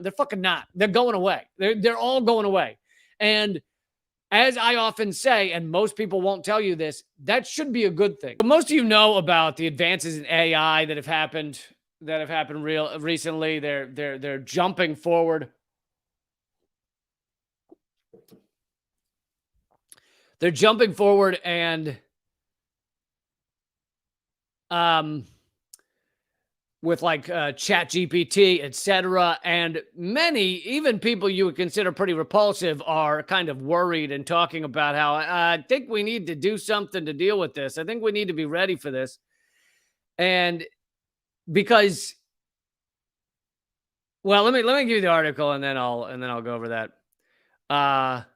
They're fucking not. They're going away. They're all going away. And as I often say, and most people won't tell you this, that should be a good thing. Most of you know about the advances in AI that have happened real recently. They're jumping forward. They're jumping forward and with like chat GPT, etc. And many, even people you would consider pretty repulsive, are kind of worried and talking about how I think we need to do something to deal with this. I think we need to be ready for this. And because, well, let me give you the article and then I'll go over that.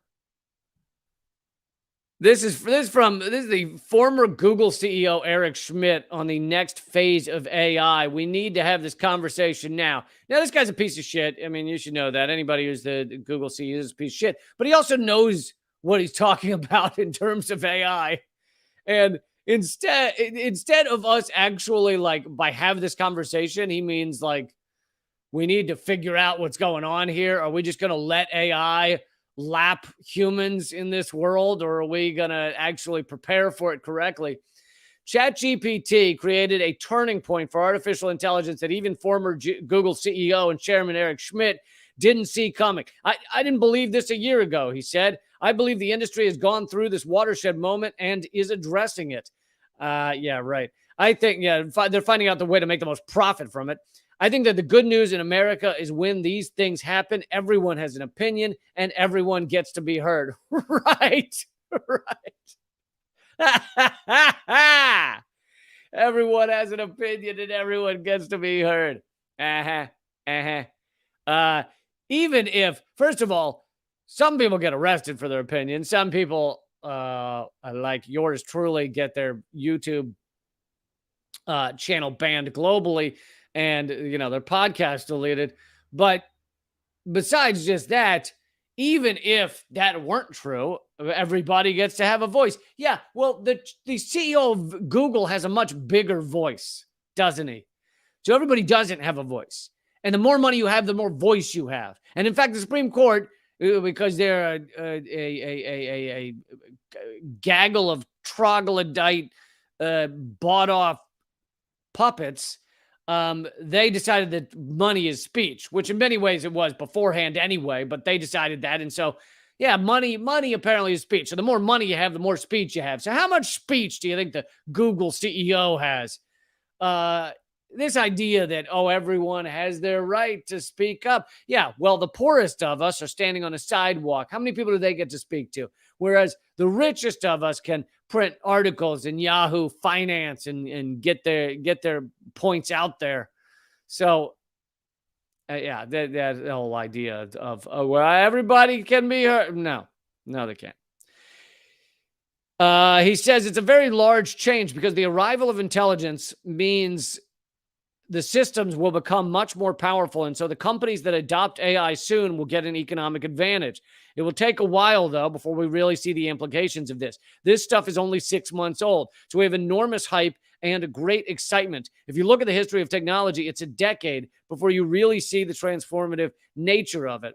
This is the former Google CEO Eric Schmidt on the next phase of AI. We need to have this conversation now. Now, this guy's a piece of shit. I mean, you should know that. Anybody who's the Google CEO is a piece of shit. But he also knows what he's talking about in terms of AI. And instead of us actually by have this conversation, he means we need to figure out what's going on here. Are we just going to let AI lap humans in this world, or are we going to actually prepare for it correctly? ChatGPT created a turning point for artificial intelligence that even former Google CEO and chairman Eric Schmidt didn't see coming. I didn't believe this a year ago, he said. I believe the industry has gone through this watershed moment and is addressing it. Yeah, right. I think, they're finding out the way to make the most profit from it. I think that the good news in America is when these things happen, everyone has an opinion and everyone gets to be heard. Right. Everyone has an opinion and everyone gets to be heard. Even if, first of all, some people get arrested for their opinion. Some people, like yours truly, get their YouTube channel banned globally and, their podcast deleted. But besides just that, even if that weren't true, everybody gets to have a voice. Yeah, well, the CEO of Google has a much bigger voice, doesn't he? So everybody doesn't have a voice. And the more money you have, the more voice you have. And in fact, the Supreme Court, because they're a gaggle of troglodyte, bought-off puppets, they decided that money is speech, which in many ways it was beforehand anyway, but they decided that. And so, yeah, money apparently is speech. So the more money you have, the more speech you have. So how much speech do you think the Google CEO has? This idea that, everyone has their right to speak up. Yeah, well, the poorest of us are standing on a sidewalk. How many people do they get to speak to? Whereas the richest of us can print articles in Yahoo Finance and get their points out there. So, that whole idea of everybody can be heard. No, they can't. He says it's a very large change because the arrival of intelligence means the systems will become much more powerful. And so the companies that adopt AI soon will get an economic advantage. It will take a while, though, before we really see the implications of this. This stuff is only 6 months old. So we have enormous hype and great excitement. If you look at the history of technology, it's a decade before you really see the transformative nature of it.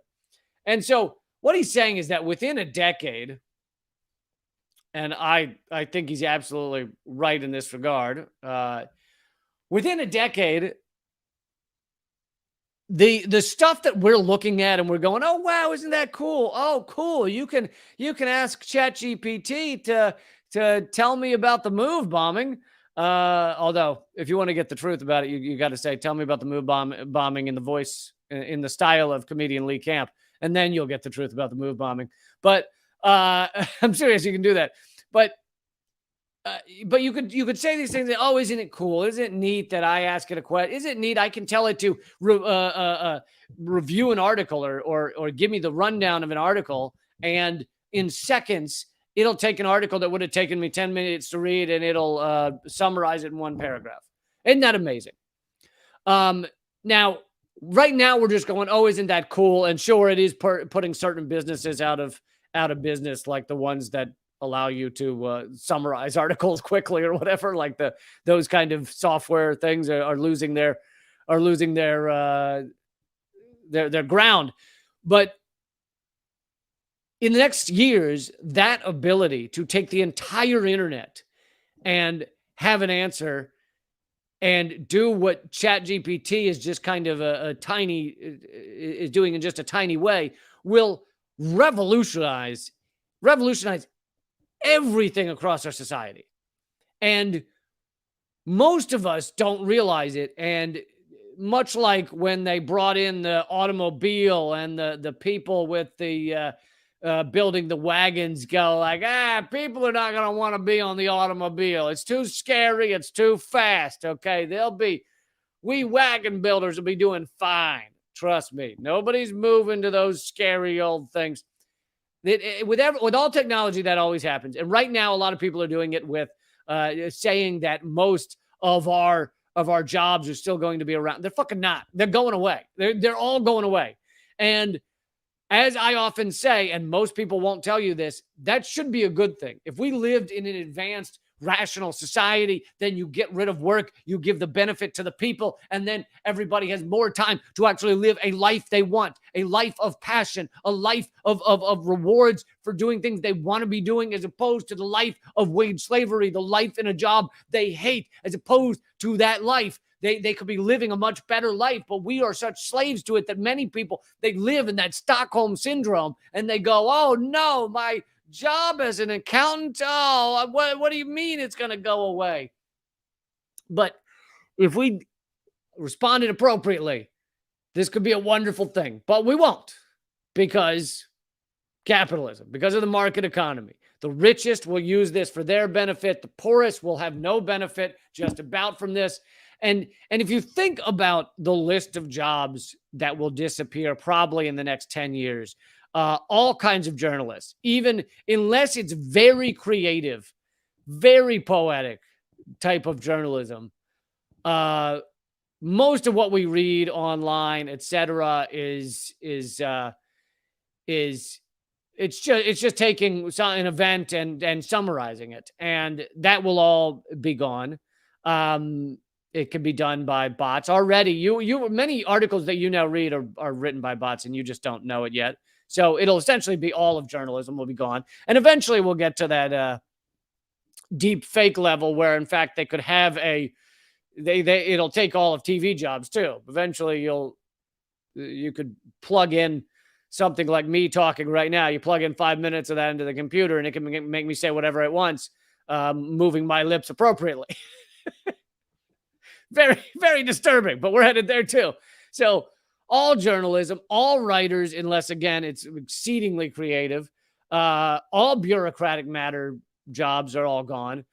And so what he's saying is that within a decade, and I think he's absolutely right in this regard, within a decade, the stuff that we're looking at and we're going, oh wow, isn't that cool? Oh, cool. You can ask ChatGPT to tell me about the move bombing. Although, if you want to get the truth about it, you got to say, tell me about the move bombing in the voice, in the style of comedian Lee Camp, and then you'll get the truth about the move bombing. But I'm serious, you can do that. But you could say these things that, isn't it cool? Isn't it neat that I ask it a question? Is it neat I can tell it to review an article or give me the rundown of an article, and in seconds it'll take an article that would have taken me 10 minutes to read and it'll summarize it in one paragraph. Isn't that amazing? Now, right now we're just going, isn't that cool? And sure, it is putting certain businesses out of business, like the ones that allow you to summarize articles quickly or whatever, like those kind of software things are losing their their ground. But in the next years, that ability to take the entire internet and have an answer and do what ChatGPT is just kind of a tiny is doing in just a tiny way will revolutionize everything across our society. And most of us don't realize it. And much like when they brought in the automobile and the people with the building the wagons go like, people are not going to want to be on the automobile. It's too scary. It's too fast. Okay. We wagon builders will be doing fine. Trust me. Nobody's moving to those scary old things. With all technology, that always happens. And right now, a lot of people are doing it with saying that most of our jobs are still going to be around. They're fucking not. They're going away. They're all going away. And as I often say, and most people won't tell you this, that should be a good thing. If we lived in an advanced, rational society, then you get rid of work, you give the benefit to the people, and then everybody has more time to actually live a life they want, a life of passion, a life of rewards for doing things they want to be doing, as opposed to the life of wage slavery, the life in a job they hate, as opposed to that life. They could be living a much better life, but we are such slaves to it that many people, they live in that Stockholm syndrome, and they go, oh no, my job as an accountant, oh, what do you mean it's going to go away? But if we responded appropriately, this could be a wonderful thing, but we won't, because capitalism, because of the market economy. The richest will use this for their benefit. The poorest will have no benefit just about from this. And if you think about the list of jobs that will disappear probably in the next 10 years, all kinds of journalists, even unless it's very creative, very poetic type of journalism, most of what we read online, etc., is it's just taking an event and summarizing it, and that will all be gone. It can be done by bots already. Many articles that you now read are written by bots, and you just don't know it yet. So it'll essentially be all of journalism will be gone, and eventually we'll get to that deep fake level where, in fact, they could have it'll take all of TV jobs too. Eventually, you could plug in something like me talking right now. You plug in 5 minutes of that into the computer, and it can make me say whatever it wants, moving my lips appropriately. Very, very disturbing, but we're headed there too. So all journalism, all writers, unless, again, it's exceedingly creative, all bureaucratic matter jobs are all gone.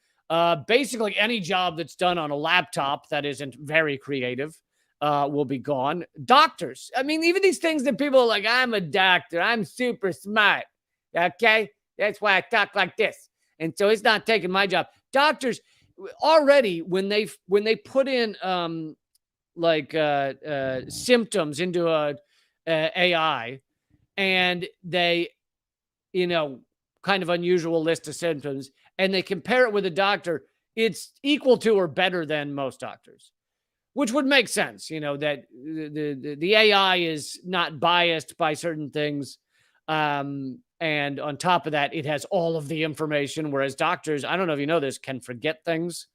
Basically, any job that's done on a laptop that isn't very creative will be gone. Doctors. I mean, even these things that people are like, I'm a doctor, I'm super smart. Okay? That's why I talk like this. And so it's not taking my job. Doctors, already when they put in symptoms into a AI, and they, kind of unusual list of symptoms, and they compare it with a doctor, it's equal to or better than most doctors, which would make sense, that the AI is not biased by certain things. And on top of that, it has all of the information, whereas doctors, I don't know if you know this, can forget things.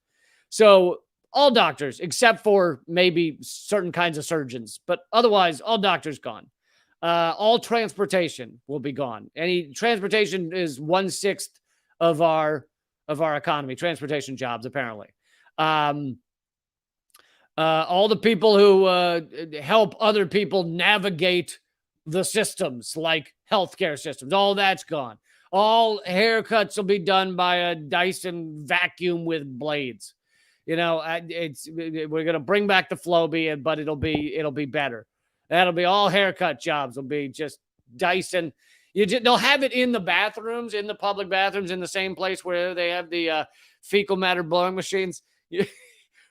So all doctors, except for maybe certain kinds of surgeons, but otherwise, all doctors gone. All transportation will be gone. Transportation is 1/6 of our economy. Transportation jobs, apparently. All the people who help other people navigate the systems, like healthcare systems, all that's gone. All haircuts will be done by a Dyson vacuum with blades. We're going to bring back the Flowbee, but it'll be better. That'll be all haircut jobs. Will be just Dyson. They'll have it in the bathrooms, in the public bathrooms, in the same place where they have the fecal matter blowing machines.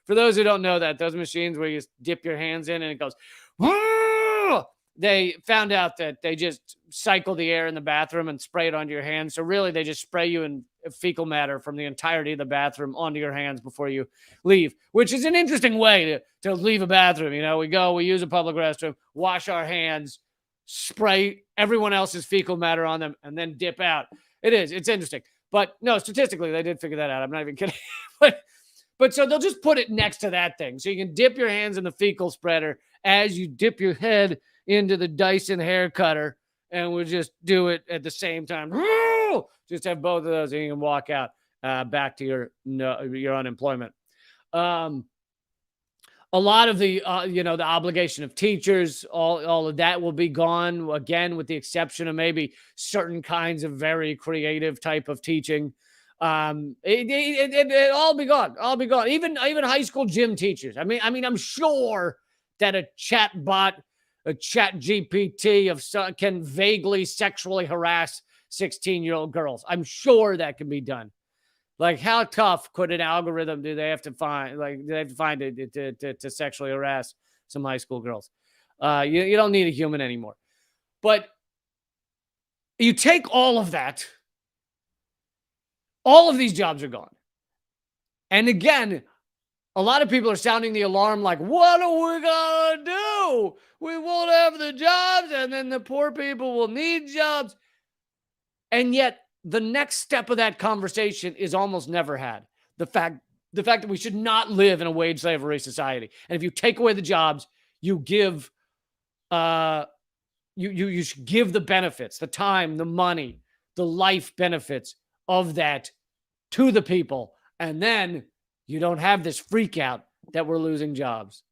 For those who don't know that, those machines where you just dip your hands in and it goes, Whoa! They found out that they just cycle the air in the bathroom and spray it onto your hands. So really, they just spray you in fecal matter from the entirety of the bathroom onto your hands before you leave, which is an interesting way to leave a bathroom. You know, we use a public restroom, wash our hands, spray everyone else's fecal matter on them, and then dip out. It's interesting. But no, statistically, they did figure that out. I'm not even kidding. But so they'll just put it next to that thing. So you can dip your hands in the fecal spreader as you dip your head into the Dyson hair cutter, and we'll just do it at the same time. Just have both of those, and you can walk out back to your unemployment. A lot of the the obligation of teachers, all of that will be gone again, with the exception of maybe certain kinds of very creative type of teaching. It all be gone. All be gone. Even high school gym teachers. I mean, I'm sure that a chat GPT can vaguely sexually harass 16-year-old girls. I'm sure that can be done. Like, how tough could an algorithm do they have to find? Like, they have to find it to sexually harass some high school girls. You don't need a human anymore. But you take all of that. All of these jobs are gone. And again, a lot of people are sounding the alarm like, what are we going to do? We won't have the jobs, and then the poor people will need jobs. And yet, the next step of that conversation is almost never had. The fact that we should not live in a wage slavery society. And if you take away the jobs, you give you should give the benefits, the time, the money, the life benefits of that to the people. And then you don't have this freak out that we're losing jobs.